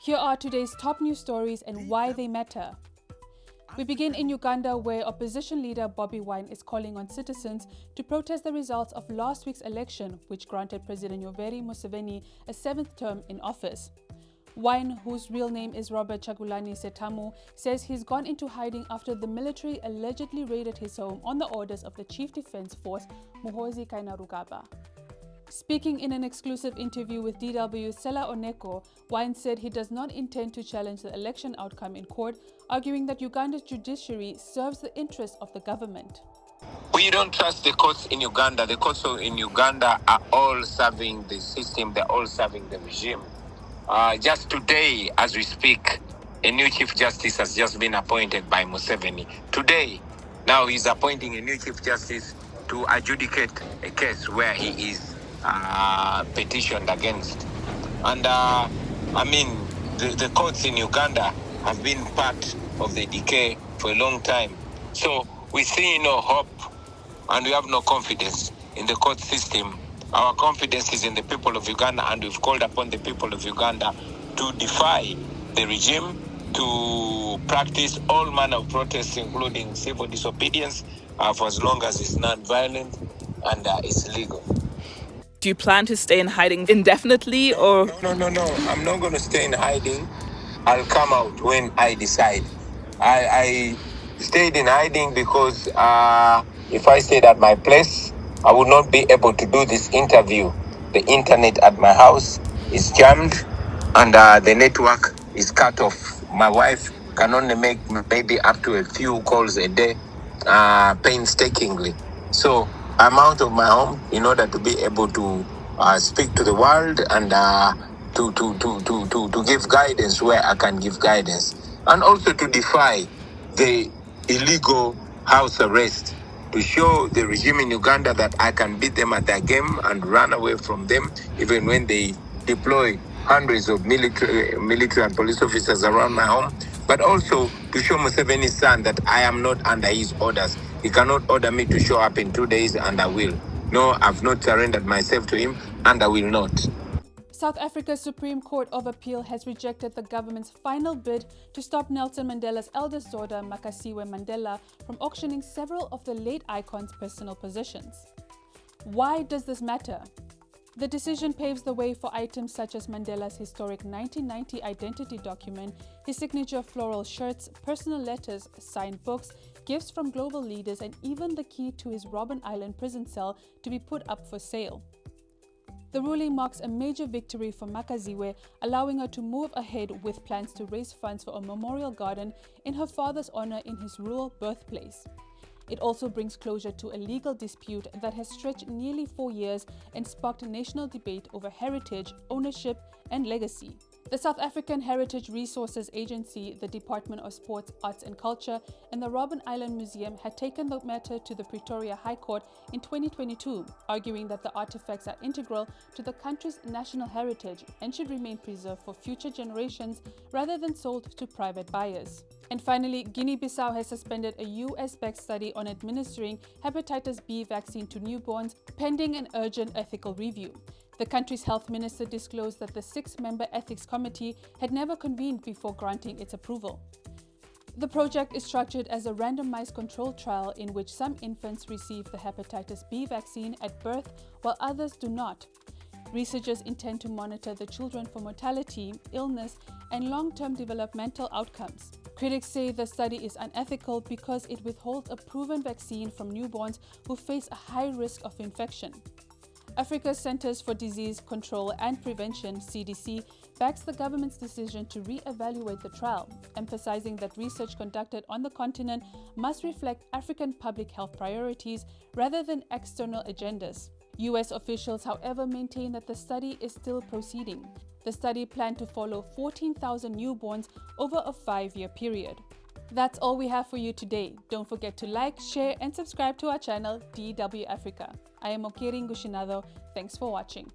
Here are today's top news stories and why they matter. We begin in Uganda, where opposition leader Bobi is calling on citizens to protest the results of last week's election, which granted President Yoweri Museveni a 7th term in office. Wine, whose real name is Robert Chagulani Setamu, says he's gone into hiding after the military allegedly raided his home on the orders of the Chief Defense Force, Muhoozi Kainerugaba. Speaking in an exclusive interview with DW Sela Oneko, Wine said he does not intend to challenge the election outcome in court, arguing that Uganda's judiciary serves the interests of the government. We don't trust the courts in Uganda. The courts in Uganda are all serving the system, they're all serving the regime. Just today, as we speak, a new Chief Justice has just been appointed by Museveni. Today, now he's appointing a new Chief Justice to adjudicate a case where he is petitioned against. And the courts in Uganda have been part of the decay for a long time. So we see no hope and we have no confidence in the court system. Our confidence is in the people of Uganda, and we've called upon the people of Uganda to defy the regime, to practice all manner of protests, including civil disobedience, for as long as it's non-violent and it's legal. Do you plan to stay in hiding indefinitely, or? No. I'm not going to stay in hiding. I'll come out when I decide. I stayed in hiding because if I stayed at my place, I would not be able to do this interview. The internet at my house is jammed and the network is cut off. My wife can only make maybe up to a few calls a day, painstakingly. So I'm out of my home in order to be able to speak to the world and to give guidance where I can give guidance, and also to defy the illegal house arrest, to show the regime in Uganda that I can beat them at their game and run away from them, even when they deploy hundreds of military and police officers around my home, but also to show Museveni's son that I am not under his orders. He cannot order me to show up in 2 days, and I will. No, I've not surrendered myself to him, and I will not. South Africa's Supreme Court of Appeal has rejected the government's final bid to stop Nelson Mandela's eldest daughter, Makasiwe Mandela, from auctioning several of the late icon's personal possessions. Why does this matter? The decision paves the way for items such as Mandela's historic 1990 identity document, his signature floral shirts, personal letters, signed books, gifts from global leaders, and even the key to his Robben Island prison cell to be put up for sale. The ruling marks a major victory for Makasiwe, allowing her to move ahead with plans to raise funds for a memorial garden in her father's honor in his rural birthplace. It also brings closure to a legal dispute that has stretched nearly 4 years and sparked a national debate over heritage, ownership, and legacy. The South African Heritage Resources Agency, the Department of Sports, Arts and Culture, and the Robben Island Museum had taken the matter to the Pretoria High Court in 2022, arguing that the artifacts are integral to the country's national heritage and should remain preserved for future generations rather than sold to private buyers. And finally, Guinea-Bissau has suspended a US-backed study on administering hepatitis B vaccine to newborns, pending an urgent ethical review. The country's health minister disclosed that the 6-member ethics committee had never convened before granting its approval. The project is structured as a randomized controlled trial in which some infants receive the hepatitis B vaccine at birth while others do not. Researchers intend to monitor the children for mortality, illness, and long-term developmental outcomes. Critics say the study is unethical because it withholds a proven vaccine from newborns who face a high risk of infection. Africa's Centers for Disease Control and Prevention, CDC, backs the government's decision to re-evaluate the trial, emphasizing that research conducted on the continent must reflect African public health priorities rather than external agendas. US officials, however, maintain that the study is still proceeding. The study planned to follow 14,000 newborns over a 5-year period. That's all we have for you today. Don't forget to like, share, and subscribe to our channel, DW Africa. I am Okeri Ngushinado. Thanks for watching.